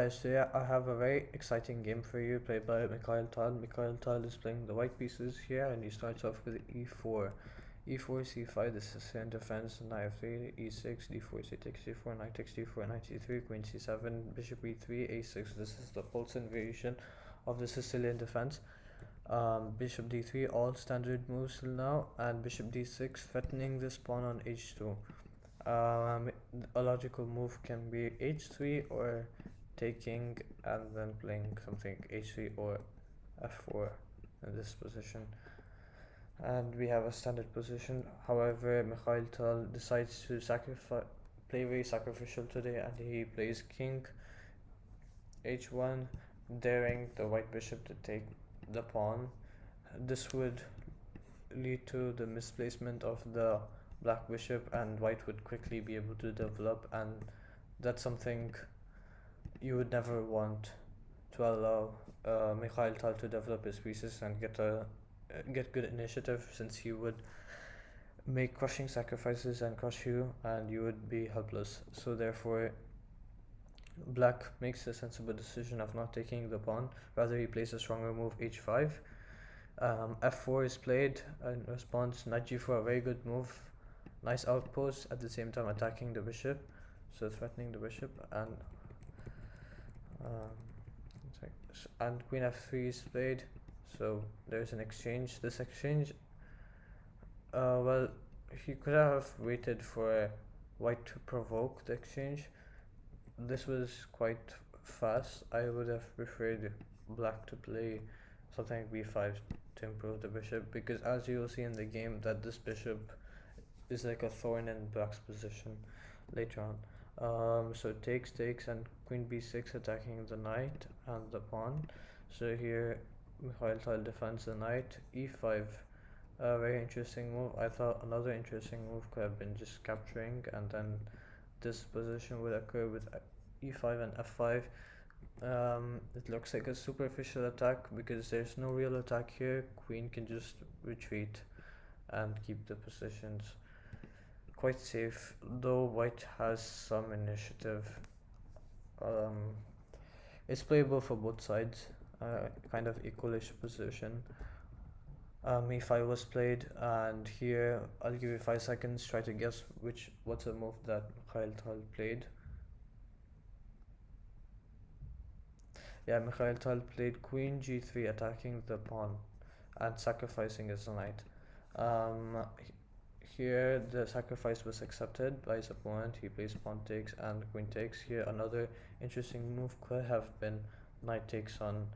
So yeah, I have a very exciting game for you, played by Mikhial Tal. Mikhial Tal is playing the white pieces here, and he starts off with e4. e4, c5, this is in defense, knight f3, e6, d4, c takes d4, knight takes d4, knight e3, queen c7, bishop e3, a6. This is the Polson variation of the Sicilian defense. Bishop d3, all standard moves till now, and bishop d6, threatening this pawn on h2. Um, a logical move can be h3 or taking and then playing something h3 or f4 in this position. And we have a standard position. However, Mikhail Tal decides to play very sacrificial today, and he plays king h1, daring the white bishop to take the pawn. This would lead to the misplacement of the black bishop, and white would quickly be able to develop, and that's something you would never want to allow Mikhail Tal to develop his pieces and get good initiative, since he would make crushing sacrifices and crush you, and you would be helpless. So therefore, black makes a sensible decision of not taking the pawn. Rather, he plays a stronger move, h5. F4 is played in response. Knight g4, a very good move. Nice outpost, at the same time attacking the bishop, so threatening the bishop. Um, and queen f3 is played, so there's an exchange. This exchange, well, he could have waited for white to provoke the exchange. This was quite fast. I would have preferred black to play something like b5 to improve the bishop, because as you will see in the game that this bishop is like a thorn in black's position later on. So takes, and queen b6 attacking the knight and the pawn. So here Mikhail Tal defends the knight. e5, a very interesting move. I thought another interesting move could have been just capturing, and then this position would occur with e5 and f5. It looks like a superficial attack because there's no real attack here. Queen can just retreat and keep the positions quite safe, though white has some initiative. Um, it's playable for both sides, kind of equalish position. e5 was played, and here I'll give you 5 seconds. Try to guess what's a move that Mikhail Tal played. Yeah, Mikhail Tal played queen g3, attacking the pawn and sacrificing his knight. Um, Here the sacrifice was accepted by his opponent. He plays pawn takes and queen takes. Here another interesting move could have been knight takes on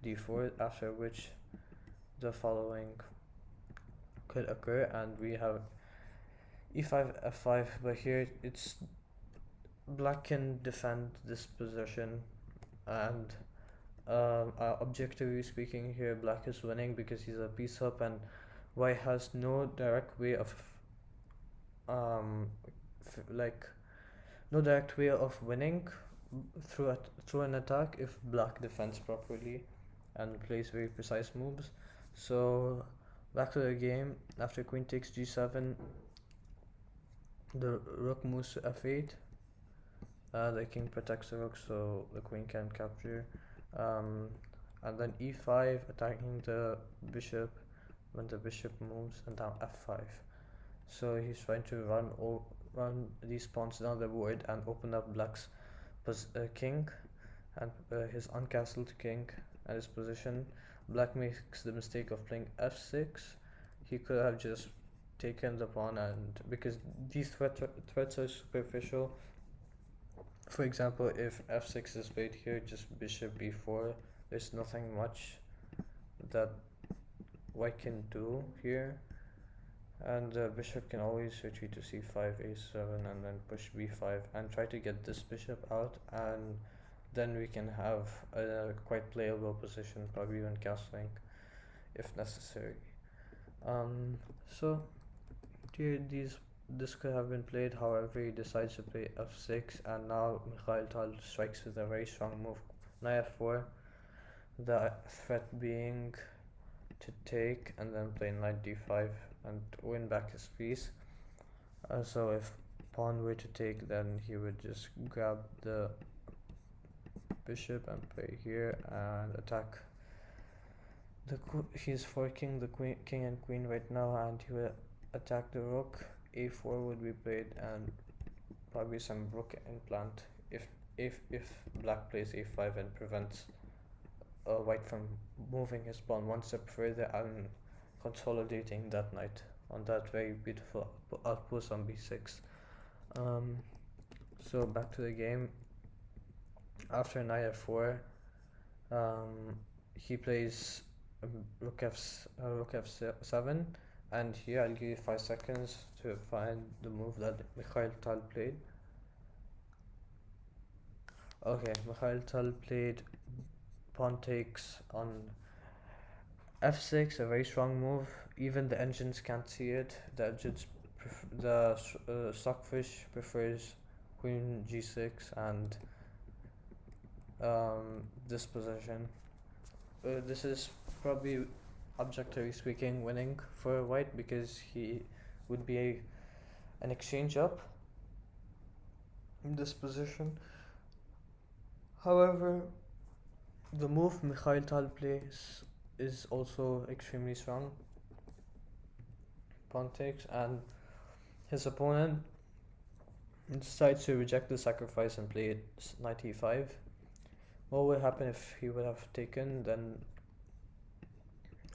d4, after which the following could occur, and we have e5 f5, but here it's black can defend this position, and objectively speaking here black is winning because he's a piece up, and white has no direct way of um, like no direct way of winning through an attack if black defends properly and plays very precise moves. So back to the game. After queen takes g7, the rook moves to f8. The king protects the rook, so the queen can capture. Um, and then e5, attacking the bishop when the bishop moves, and now f5. So he's trying to run these pawns down the board and open up black's king and his uncastled king and his position. Black makes the mistake of playing f6. He could have just taken the pawn, and because these threats are superficial. For example, if f6 is played here, just bishop b4. There's nothing much that white can do here, and the bishop can always retreat to c5, a7, and then push b5 and try to get this bishop out, and then we can have a quite playable position, probably even castling if necessary. So here this could have been played. However, he decides to play f6, and now Mikhail Tal strikes with a very strong move, knight f4. The threat being to take and then play knight d5 and win back his piece. So if pawn were to take, then he would just grab the bishop and play here and attack he's forking the queen, king and queen right now, and he will attack the rook. A4 would be played, and probably some rook implant if black plays a5 and prevents white from moving his pawn one step further and consolidating that knight on that very beautiful outpost on b6. Um, so back to the game. After knight f4, um, he plays rook f7, and here I'll give you 5 seconds to find the move that Mikhail Tal played. Okay, Mikhail Tal played pawn takes on f6, a very strong move. Even the engines can't see it. The stockfish prefers queen g6 and this position. This is probably, objectively speaking, winning for white because he would be an exchange up in this position. However, the move Mikhail Tal plays is also extremely strong. Pawn takes, and his opponent decides to reject the sacrifice and play it knight e5. What would happen if he would have taken? Then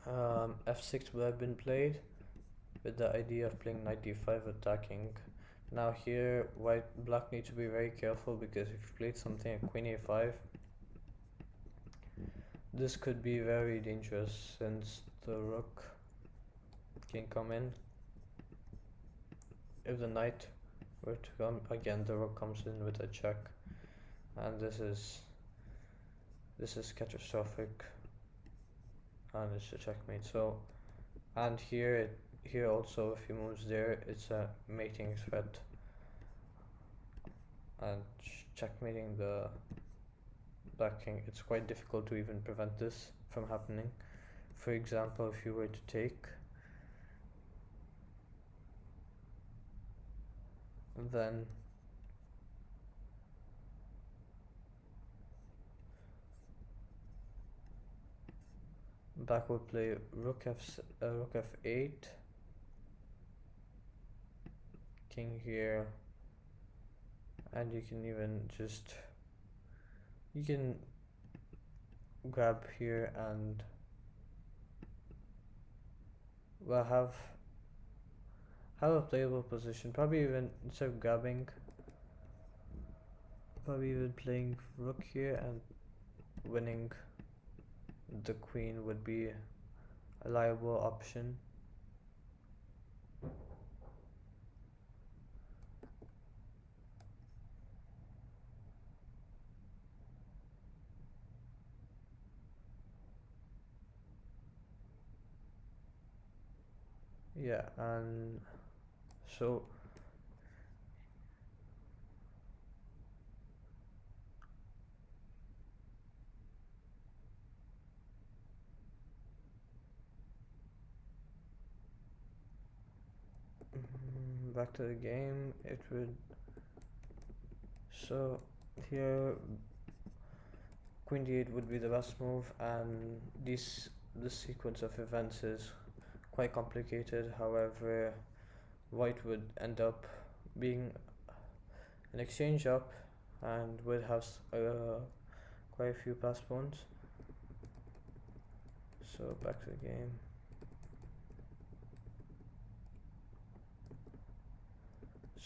f6 would have been played with the idea of playing knight d5 attacking. Now here black needs to be very careful because if you played something at queen a5, this could be very dangerous since the rook can come in. If the knight were to come again, the rook comes in with a check, and this is catastrophic, and it's a checkmate. So, and here also, if he moves there, it's a mating threat, and checkmating the black king. It's quite difficult to even prevent this from happening. For example, if you were to take, then black would play rook f8, king here, and you can even just grab here and well have a playable position. Probably even instead of grabbing, probably even playing rook here and winning the queen would be a liable option. Yeah, and so back to the game. It would so here queen d8 would be the best move, and this sequence of events is quite complicated. However, white would end up being an exchange up and would have quite a few passed pawns. So back to the game.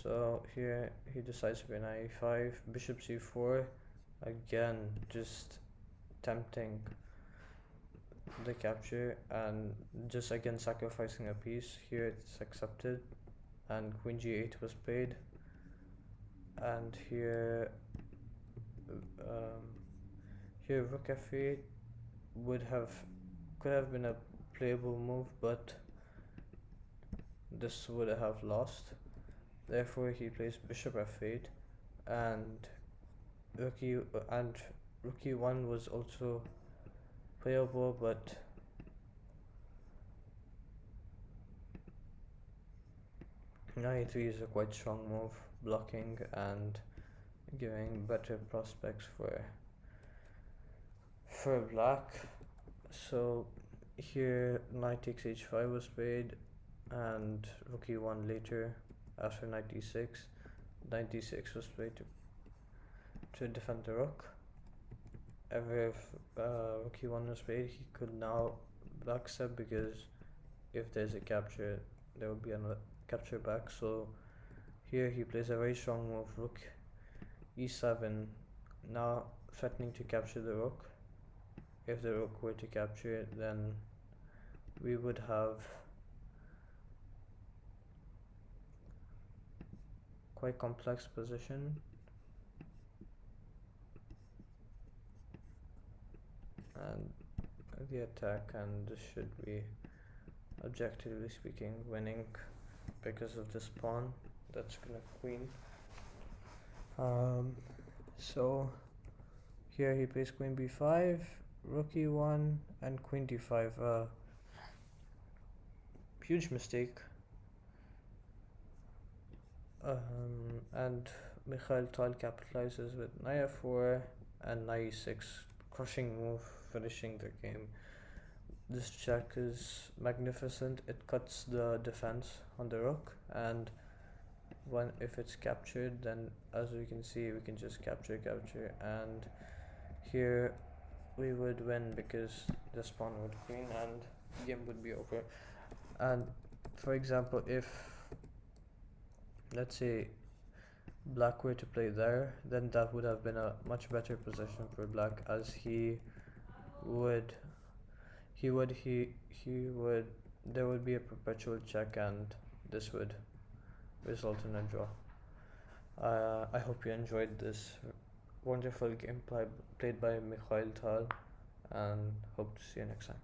So here he decides to play knight e5, bishop c4, again just tempting the capture and just again sacrificing a piece. Here it's accepted, and queen g8 was played, and here here rook f8 could have been a playable move, but this would have lost. Therefore he plays bishop f8, and rook e1 was also playable, but knight e3 is a quite strong move, blocking and giving better prospects for For black, so here knight takes h5 was played, and rook e1 later after knight d6. Knight d6 was played to defend the rook. Ever if rook e1 was played, he could now back step, because if there's a capture, there will be another capture back. So here he plays a very strong move, rook e7, now threatening to capture the rook. If the rook were to capture it, then we would have quite complex position, and the attack, and this should be, objectively speaking, winning because of this pawn that's gonna queen. So here he plays queen b5, rook e1, and queen d5. Huge mistake. And Mikhail Tal capitalizes with knight f4 and knight e6, crushing move, finishing the game. This check is magnificent. It cuts the defense on the rook, and if it's captured, then as we can see, we can just capture, and here we would win because this pawn would queen and game would be over. And for example, if let's say black were to play there, then that would have been a much better position for black, as would he would there would be a perpetual check, and this would result in a draw. I hope you enjoyed this wonderful game played by Mikhail Tal, and hope to see you next time.